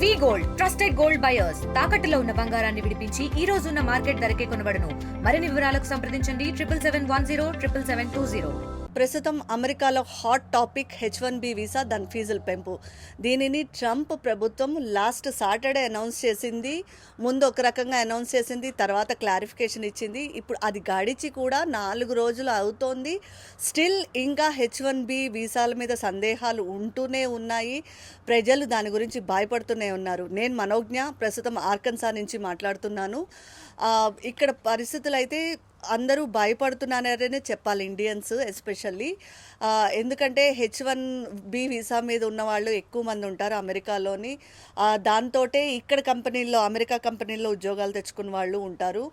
వి gold trusted gold buyers తాకట్టులో ఉన్న బంగారాన్ని విడిపించి ఈ రోజు ఉన్న మార్కెట్ ధరకే కొనబడును. మరిన్ని వివరాలకు సంప్రదించండి 77710720. ప్రస్తుతం అమెరికాలో హాట్ టాపిక్ H1B వీసా దాని ఫీజుల పెంపు. దీనిని ట్రంప్ ప్రభుత్వం లాస్ట్ సాటర్డే అనౌన్స్ చేసింది. ముందు ఒక రకంగా అనౌన్స్ చేసింది, తర్వాత క్లారిఫికేషన్ ఇచ్చింది. ఇప్పుడు అది గడిచి కూడా 4 రోజులు అవుతోంది. స్టిల్ ఇంకా H1B వీసాల మీద సందేహాలు ఉంటూనే ఉన్నాయి. ప్రజలు దాని గురించి భయపడుతూనే ఉన్నారు. నేను మనోజ్ఞ, ప్రస్తుతం ఆర్కన్సా నుంచి మాట్లాడుతున్నాను. ఇక్కడ పరిస్థితులు అయితే అందరూ భయపడుతున్నారనే చెప్పాలి, ఇండియన్స్ ఎస్పెషల్లీ. ఎందుకంటే H1B వీసా మీద ఉన్న వాళ్ళు ఎక్కువ మంది ఉంటారు అమెరికాలోని. దాంతోటే ఇక్కడ కంపెనీల్లో, అమెరికా కంపెనీల్లో ఉద్యోగాలు తెచ్చుకున్న వాళ్ళు ఉంటారు.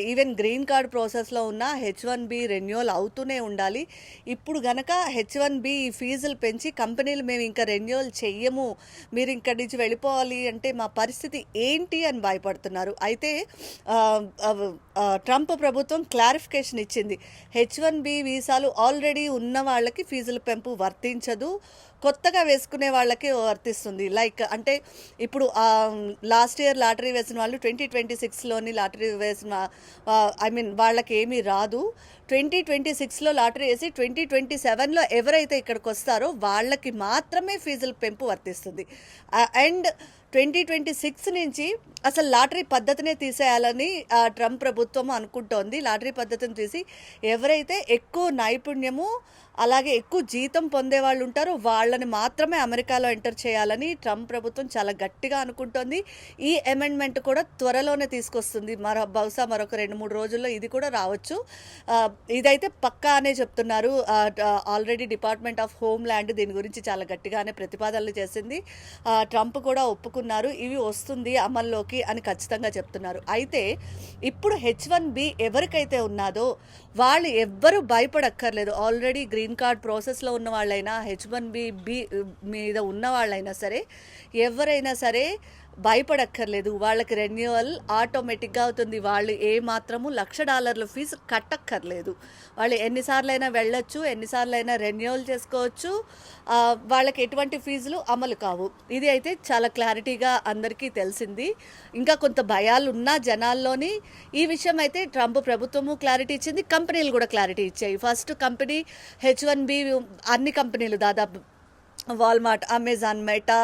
ఈవెన్ గ్రీన్ కార్డ్ ప్రాసెస్లో ఉన్న H1B రెన్యువల్ అవుతూనే ఉండాలి. ఇప్పుడు గనక H1B ఫీజులు పెంచి కంపెనీలు మేము ఇంకా రెన్యువల్ చెయ్యము, మీరు ఇక్కడి నుంచి వెళ్ళిపోవాలి అంటే మా పరిస్థితి ఏంటి అని భయపడుతున్నారు. అయితే ట్రంప్ ప్రభుత్వం క్లారిఫికేషన్ ఇచ్చింది. H1B వీసాలు ఆల్రెడీ ఉన్న వాళ్ళకి ఫీజుల పెంపు వర్తించదు, కొత్తగా వేసుకునే వాళ్ళకి వర్తిస్తుంది. లైక్ అంటే ఇప్పుడు లాస్ట్ ఇయర్ లాటరీ వేసిన వాళ్ళు 2026లోని లాటరీ వేసిన వాళ్ళకి ఏమీ రాదు. 2026లో లాటరీ వేసి 2027లో ఎవరైతే ఇక్కడికి వస్తారో వాళ్ళకి మాత్రమే ఫీజుల పెంపు వర్తిస్తుంది. అండ్ 2026 నుంచి అసలు లాటరీ పద్ధతినే తీసేయాలని ట్రంప్ ప్రభుత్వం అనుకుంటోంది. లాటరీ పద్ధతిని తీసి ఎవరైతే ఎక్కువ నైపుణ్యము అలాగే ఎక్కువ జీతం పొందే వాళ్ళు ఉంటారో వాళ్ళని మాత్రమే అమెరికాలో ఎంటర్ చేయాలని ట్రంప్ ప్రభుత్వం చాలా గట్టిగా అనుకుంటోంది. ఈ అమెండ్మెంట్ కూడా త్వరలోనే తీసుకొస్తుంది. బహుశా మరొక 2-3 రోజుల్లో ఇది కూడా రావచ్చు. ఇదైతే పక్కా అనే చెప్తున్నారు. Already department of home land దీని గురించి చాలా గట్టిగానే ప్రతిపాదనలు చేసింది. ట్రంప్ కూడా ఒప్పుకున్నారు, ఇవి వస్తుంది అమల్లోకి అని ఖచ్చితంగా చెప్తున్నారు. అయితే ఇప్పుడు H1B ఎవరికైతే ఉన్నదో వాళ్ళు ఎవ్వరూ భయపడక్కర్లేదు. ఆల్రెడీ గ్రీన్ కార్డ్ ప్రాసెస్లో ఉన్న వాళ్ళైనా H1B మీద ఉన్న వాళ్ళైనా సరే ఎవరైనా సరే భయపడక్కర్లేదు. వాళ్ళకి రెన్యువల్ ఆటోమేటిక్గా అవుతుంది. వాళ్ళు ఏమాత్రము $1,00,000 ఫీజు కట్టక్కర్లేదు. వాళ్ళు ఎన్నిసార్లైనా వెళ్ళొచ్చు, ఎన్నిసార్లైనా రెన్యువల్ చేసుకోవచ్చు. వాళ్ళకి ఎటువంటి ఫీజులు అమలు కావు. ఇది అయితే చాలా క్లారిటీగా అందరికీ తెలిసింది. ఇంకా కొంత భయాలు ఉన్న జనాల్లోని ఈ విషయం అయితే ట్రంప్ ప్రభుత్వము క్లారిటీ ఇచ్చింది, కంపెనీలు కూడా క్లారిటీ ఇచ్చాయి. ఫస్ట్ కంపెనీ H1B అన్ని కంపెనీలు దాదాపు వాల్మార్ట్, అమెజాన్, మెటా,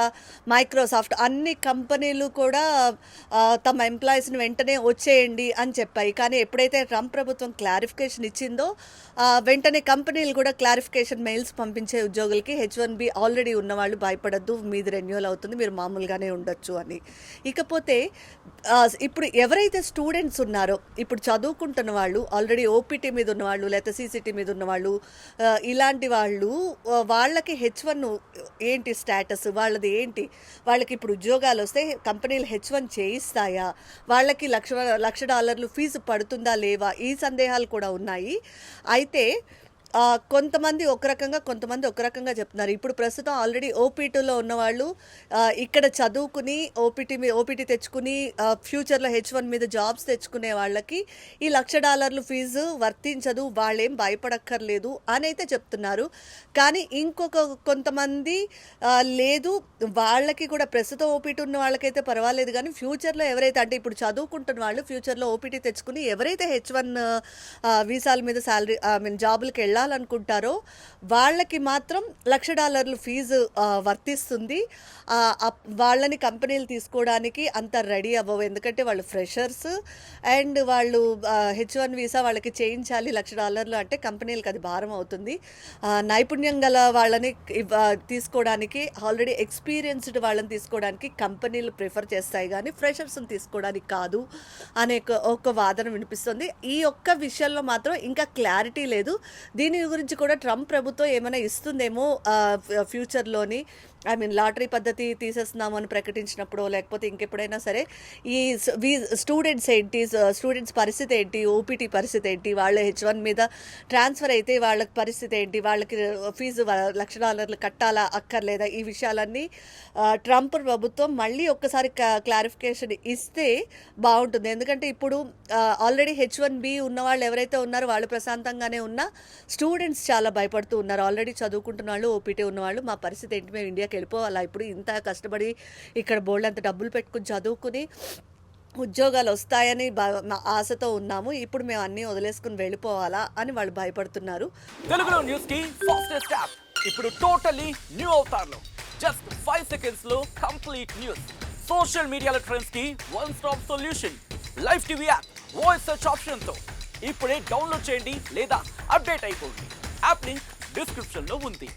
మైక్రోసాఫ్ట్ అన్ని కంపెనీలు కూడా తమ ఎంప్లాయీస్ని వెంటనే వచ్చేయండి అని చెప్పాయి. కానీ ఎప్పుడైతే ట్రంప్ ప్రభుత్వం క్లారిఫికేషన్ ఇచ్చిందో వెంటనే కంపెనీలు కూడా క్లారిఫికేషన్ మెయిల్స్ పంపించే ఉద్యోగులకి H1B ఆల్రెడీ ఉన్నవాళ్ళు భయపడద్దు, మీది రెన్యువల్ అవుతుంది, మీరు మామూలుగానే ఉండొచ్చు అని. ఇకపోతే ఇప్పుడు ఎవరైతే స్టూడెంట్స్ ఉన్నారో, ఇప్పుడు చదువుకుంటున్న వాళ్ళు, ఆల్రెడీ ఓపీటీ మీద ఉన్నవాళ్ళు లేకపోతే CCT మీద ఉన్నవాళ్ళు, ఇలాంటి వాళ్ళు వాళ్ళకి H1 ఏంటి స్టేటస్, వాళ్ళది ఏంటి, వాళ్ళకి ఇప్పుడు ఉద్యోగాలు వస్తే కంపెనీలు H1 చేయిస్తాయా, వాళ్ళకి $1,00,000 ఫీజు పడుతుందా లేవా, ఈ సందేహాలు కూడా ఉన్నాయి. అయితే కొంతమంది ఒక రకంగా, కొంతమంది ఒక రకంగా చెప్తున్నారు. ఇప్పుడు ప్రస్తుతం ఆల్రెడీ OPTలో ఉన్నవాళ్ళు ఇక్కడ చదువుకుని ఓపీటీ తెచ్చుకుని ఫ్యూచర్లో H1 మీద జాబ్స్ తెచ్చుకునే వాళ్ళకి ఈ $1,00,000 ఫీజు వర్తించదు, వాళ్ళేం భయపడక్కర్లేదు అని అయితే చెప్తున్నారు. కానీ ఇంకొక కొంతమంది లేదు, వాళ్ళకి కూడా ప్రస్తుతం ఓపీటీ ఉన్న వాళ్ళకైతే పర్వాలేదు, కానీ ఫ్యూచర్లో ఎవరైతే, అంటే ఇప్పుడు చదువుకుంటున్న వాళ్ళు ఫ్యూచర్లో ఓపీటీ తెచ్చుకుని ఎవరైతే H1 వీసాల మీద జాబులకి వెళ్ళాలనుకుంటారో వాళ్ళకి మాత్రం $1,00,000 ఫీజు వర్తిస్తుంది. వాళ్ళని కంపెనీలు తీసుకోవడానికి అంత రెడీ అవ్వవు, ఎందుకంటే వాళ్ళు ఫ్రెషర్స్ అండ్ వాళ్ళు H1 వీసా వాళ్ళకి చేయించాలి. $1,00,000 అంటే కంపెనీలకు అది భారం అవుతుంది. నైపుణ్యం గల వాళ్ళని తీసుకోవడానికి, ఆల్రెడీ ఎక్స్పీరియన్స్డ్ వాళ్ళని తీసుకోవడానికి కంపెనీలు ప్రిఫర్ చేస్తాయి, కానీ ఫ్రెషర్స్ని తీసుకోవడానికి కాదు అనే ఒక వాదన వినిపిస్తుంది. ఈ ఒక్క విషయంలో మాత్రం ఇంకా క్లారిటీ లేదు. దీని గురించి కూడా ట్రంప్ ప్రభుత్వం ఏమైనా ఇస్తుందేమో ఫ్యూచర్లోని. లాటరీ పద్ధతి తీసేస్తున్నాము అని ప్రకటించినప్పుడు, లేకపోతే ఇంకెప్పుడైనా సరే ఈ స్టూడెంట్స్ ఏంటి, స్టూడెంట్స్ పరిస్థితి ఏంటి, ఓపీటీ పరిస్థితి ఏంటి, వాళ్ళ H1 మీద ట్రాన్స్ఫర్ అయితే వాళ్ళకి పరిస్థితి ఏంటి, వాళ్ళకి ఫీజు $1,00,000 కట్టాలా అక్కర్లేదా, ఈ విషయాలన్నీ ట్రంప్ ప్రభుత్వం మళ్ళీ ఒక్కసారి క్లారిఫికేషన్ ఇస్తే బాగుంటుంది. ఎందుకంటే ఇప్పుడు ఆల్రెడీ H1B ఉన్న వాళ్ళు ఎవరైతే ఉన్నారో వాళ్ళు ప్రశాంతంగానే ఉన్నా స్టూడెంట్స్ చాలా భయపడుతూ ఉన్నారు. ఆల్రెడీ చదువుకుంటున్న వాళ్ళు, ఓపీటీ ఉన్నవాళ్ళు, మా పరిస్థితి ఏంటి, మేము ఇండియా ఇండియాకి వెళ్ళిపోవాలా ఇప్పుడు ఇంత కష్టపడి ఇక్కడ బోల్డ్ అంత డబ్బులు పెట్టుకుని చదువుకుని ఉద్యోగాలు వస్తాయని ఆశతో ఉన్నాము, ఇప్పుడు మేము అన్నీ వదిలేసుకుని వెళ్ళిపోవాలా అని వాళ్ళు భయపడుతున్నారు. తెలుగులో న్యూస్ కి ఫాస్టెస్ట్ యాప్ ఇప్పుడు టోటలీ న్యూ అవతార్లో జస్ట్ 5 seconds లో కంప్లీట్ న్యూస్. సోషల్ మీడియాలో ట్రెండ్స్ కి one stop solution. Live TV app voice search option తో ఇప్పుడే డౌన్లోడ్ చేయండి లేదా అప్డేట్ అయిపోండి. యాప్ లింక్ డిస్క్రిప్షన్ లో ఉంది.